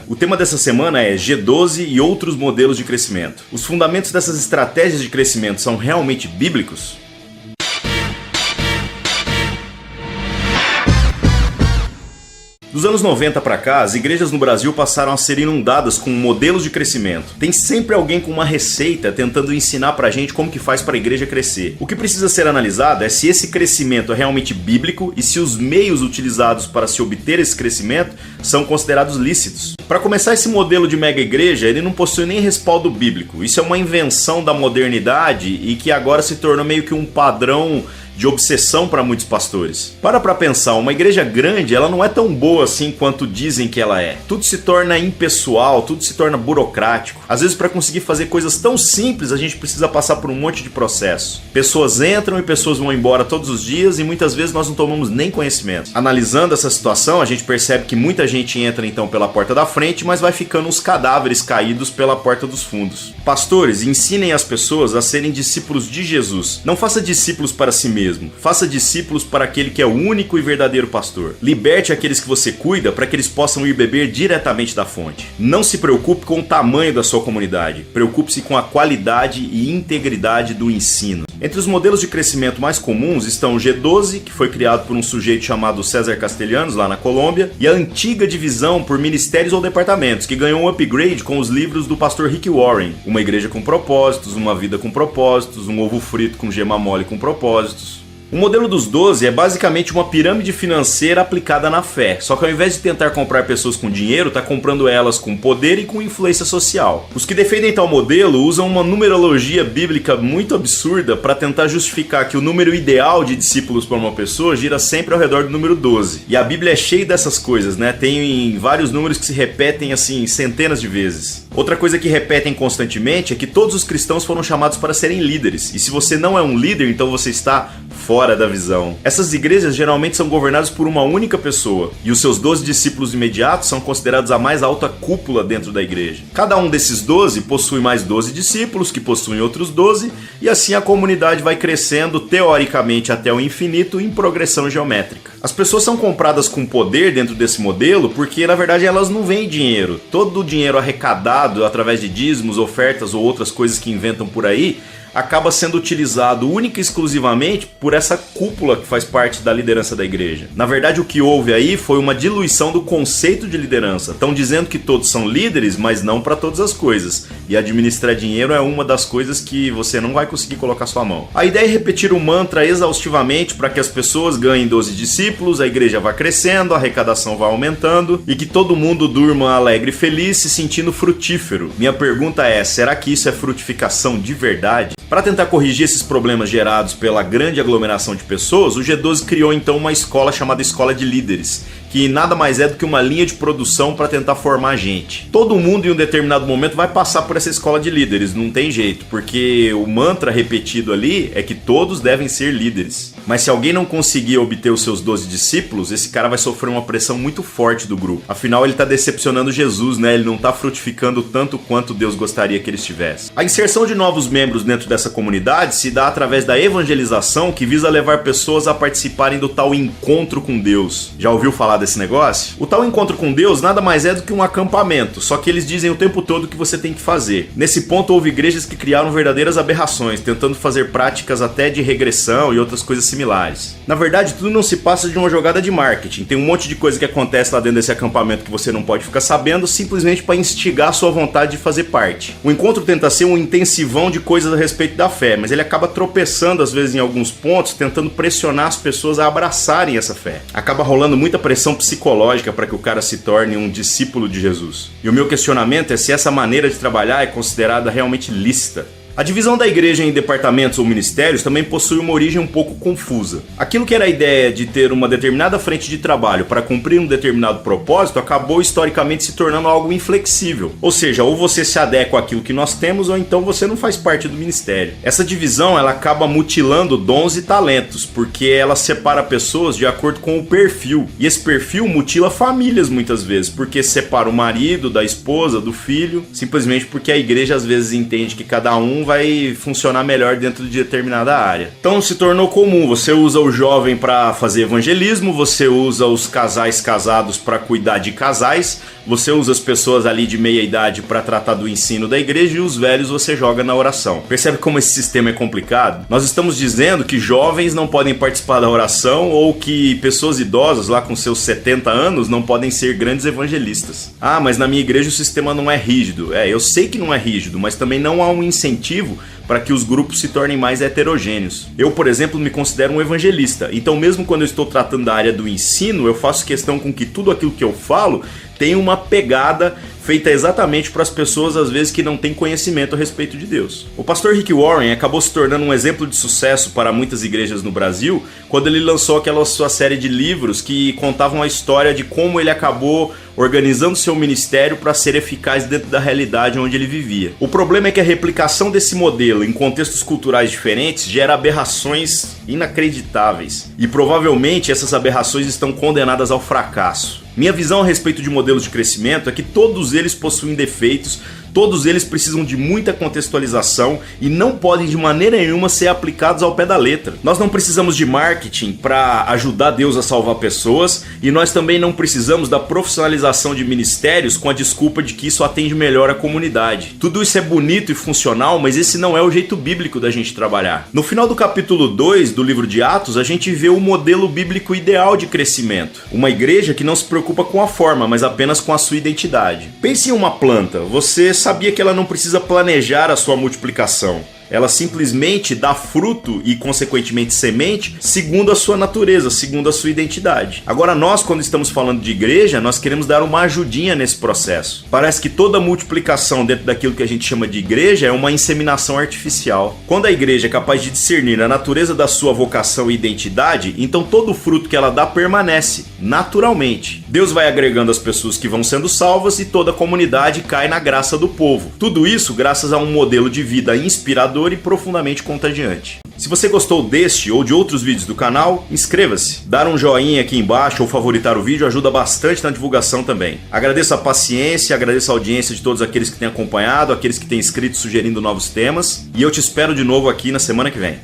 O tema dessa semana é G12 e outros modelos de crescimento. Os fundamentos dessas estratégias de crescimento são realmente bíblicos? Dos anos 90 para cá, as igrejas no Brasil passaram a ser inundadas com modelos de crescimento. Tem sempre alguém com uma receita tentando ensinar pra gente como que faz para a igreja crescer. O que precisa ser analisado é se esse crescimento é realmente bíblico e se os meios utilizados para se obter esse crescimento são considerados lícitos. Para começar, esse modelo de mega igreja, ele não possui nem respaldo bíblico. Isso é uma invenção da modernidade e que agora se tornou meio que um padrão de obsessão para muitos pastores. Para pensar, uma igreja grande, ela não é tão boa assim quanto dizem que ela é. Tudo se torna impessoal, tudo se torna burocrático. Às vezes, para conseguir fazer coisas tão simples, a gente precisa passar por um monte de processo. Pessoas entram e pessoas vão embora todos os dias e muitas vezes nós não tomamos nem conhecimento. Analisando essa situação, a gente percebe que muita gente entra então pela porta da frente, mas vai ficando uns cadáveres caídos pela porta dos fundos. Pastores, ensinem as pessoas a serem discípulos de Jesus. Não faça discípulos para si mesmo. Faça discípulos para aquele que é o único e verdadeiro pastor. Liberte aqueles que você cuida para que eles possam ir beber diretamente da fonte. Não se preocupe com o tamanho da sua comunidade. Preocupe-se com a qualidade e integridade do ensino. Entre os modelos de crescimento mais comuns estão o G12, que foi criado por um sujeito chamado César Castellanos, lá na Colômbia, e a antiga divisão por ministérios ou departamentos, que ganhou um upgrade com os livros do pastor Rick Warren. Uma igreja com propósitos, uma vida com propósitos, um ovo frito com gema mole com propósitos. O modelo dos 12 é basicamente uma pirâmide financeira aplicada na fé, só que ao invés de tentar comprar pessoas com dinheiro, está comprando elas com poder e com influência social. Os que defendem tal modelo usam uma numerologia bíblica muito absurda para tentar justificar que o número ideal de discípulos para uma pessoa gira sempre ao redor do número 12. E a Bíblia é cheia dessas coisas, né? Tem vários números que se repetem assim centenas de vezes. Outra coisa que repetem constantemente é que todos os cristãos foram chamados para serem líderes. E se você não é um líder, então você está fora da visão. Essas igrejas geralmente são governadas por uma única pessoa, e os seus 12 discípulos imediatos são considerados a mais alta cúpula dentro da igreja. Cada um desses 12 possui mais 12 discípulos, que possuem outros 12, e assim a comunidade vai crescendo teoricamente até o infinito em progressão geométrica. As pessoas são compradas com poder dentro desse modelo porque, na verdade, elas não veem dinheiro. Todo o dinheiro arrecadado através de dízimos, ofertas ou outras coisas que inventam por aí acaba sendo utilizado única e exclusivamente por essa cúpula que faz parte da liderança da igreja. Na verdade, o que houve aí foi uma diluição do conceito de liderança. Estão dizendo que todos são líderes, mas não para todas as coisas. E administrar dinheiro é uma das coisas que você não vai conseguir colocar sua mão. A ideia é repetir o mantra exaustivamente para que as pessoas ganhem 12 discípulos, a igreja vá crescendo, a arrecadação vá aumentando e que todo mundo durma alegre e feliz, se sentindo frutífero. Minha pergunta é, será que isso é frutificação de verdade? Para tentar corrigir esses problemas gerados pela grande aglomeração de pessoas, o G12 criou então uma escola chamada Escola de Líderes, que nada mais é do que uma linha de produção para tentar formar gente. Todo mundo em um determinado momento vai passar por essa escola de líderes, não tem jeito, porque o mantra repetido ali é que todos devem ser líderes. Mas se alguém não conseguir obter os seus 12 discípulos, esse cara vai sofrer uma pressão muito forte do grupo. Afinal, ele está decepcionando Jesus, né? Ele não está frutificando tanto quanto Deus gostaria que ele estivesse. A inserção de novos membros dentro dessa comunidade se dá através da evangelização, que visa levar pessoas a participarem do tal encontro com Deus. Já ouviu falar desse negócio? O tal encontro com Deus nada mais é do que um acampamento, só que eles dizem o tempo todo o que você tem que fazer. Nesse ponto houve igrejas que criaram verdadeiras aberrações, tentando fazer práticas até de regressão e outras coisas similares. Na verdade, tudo não se passa de uma jogada de marketing. Tem um monte de coisa que acontece lá dentro desse acampamento que você não pode ficar sabendo, simplesmente para instigar a sua vontade de fazer parte. O encontro tenta ser um intensivão de coisas a respeito da fé, mas ele acaba tropeçando às vezes em alguns pontos, tentando pressionar as pessoas a abraçarem essa fé. Acaba rolando muita pressão psicológica para que o cara se torne um discípulo de Jesus. E o meu questionamento é se essa maneira de trabalhar é considerada realmente lícita. A divisão da igreja em departamentos ou ministérios também possui uma origem um pouco confusa. Aquilo que era a ideia de ter uma determinada frente de trabalho para cumprir um determinado propósito acabou historicamente se tornando algo inflexível. Ou seja, ou você se adequa àquilo que nós temos ou então você não faz parte do ministério. Essa divisão ela acaba mutilando dons e talentos, porque ela separa pessoas de acordo com o perfil. E esse perfil mutila famílias muitas vezes, porque separa o marido da esposa, do filho, simplesmente porque a igreja às vezes entende que cada um vai funcionar melhor dentro de determinada área. Então se tornou comum, você usa o jovem para fazer evangelismo, você usa os casais casados para cuidar de casais, você usa as pessoas ali de meia idade para tratar do ensino da igreja e os velhos você joga na oração. Percebe como esse sistema é complicado? Nós estamos dizendo que jovens não podem participar da oração ou que pessoas idosas lá com seus 70 anos não podem ser grandes evangelistas. Ah, mas na minha igreja o sistema não é rígido. Eu sei que não é rígido, mas também não há um incentivo para que os grupos se tornem mais heterogêneos. Eu, por exemplo, me considero um evangelista, então mesmo quando eu estou tratando da área do ensino, eu faço questão com que tudo aquilo que eu falo tenha uma pegada feita exatamente para as pessoas, às vezes, que não têm conhecimento a respeito de Deus. O pastor Rick Warren acabou se tornando um exemplo de sucesso para muitas igrejas no Brasil quando ele lançou aquela sua série de livros que contavam a história de como ele acabou organizando seu ministério para ser eficaz dentro da realidade onde ele vivia. O problema é que a replicação desse modelo em contextos culturais diferentes gera aberrações inacreditáveis. E provavelmente essas aberrações estão condenadas ao fracasso. Minha visão a respeito de modelos de crescimento é que todos eles possuem defeitos, todos eles precisam de muita contextualização e não podem de maneira nenhuma ser aplicados ao pé da letra. Nós não precisamos de marketing para ajudar Deus a salvar pessoas e nós também não precisamos da profissionalização de ministérios com a desculpa de que isso atende melhor a comunidade. Tudo isso é bonito e funcional, mas esse não é o jeito bíblico da gente trabalhar. No final do capítulo 2 do livro de Atos, a gente vê o modelo bíblico ideal de crescimento. Uma igreja que não se preocupa com a forma, mas apenas com a sua identidade. Pense em uma planta. Você sabia que ela não precisa planejar a sua multiplicação. Ela simplesmente dá fruto e, consequentemente, semente segundo a sua natureza, segundo a sua identidade. Agora nós, quando estamos falando de igreja, nós queremos dar uma ajudinha nesse processo. Parece que toda multiplicação dentro daquilo que a gente chama de igreja é uma inseminação artificial. Quando a igreja é capaz de discernir a natureza da sua vocação e identidade, então todo o fruto que ela dá permanece, naturalmente. Deus vai agregando as pessoas que vão sendo salvas e toda a comunidade cai na graça do povo. Tudo isso graças a um modelo de vida inspirador e profundamente contagiante. Se você gostou deste ou de outros vídeos do canal, inscreva-se. Dar um joinha aqui embaixo ou favoritar o vídeo ajuda bastante na divulgação também. Agradeço a paciência, agradeço a audiência de todos aqueles que têm acompanhado, aqueles que têm escrito sugerindo novos temas, e eu te espero de novo aqui na semana que vem.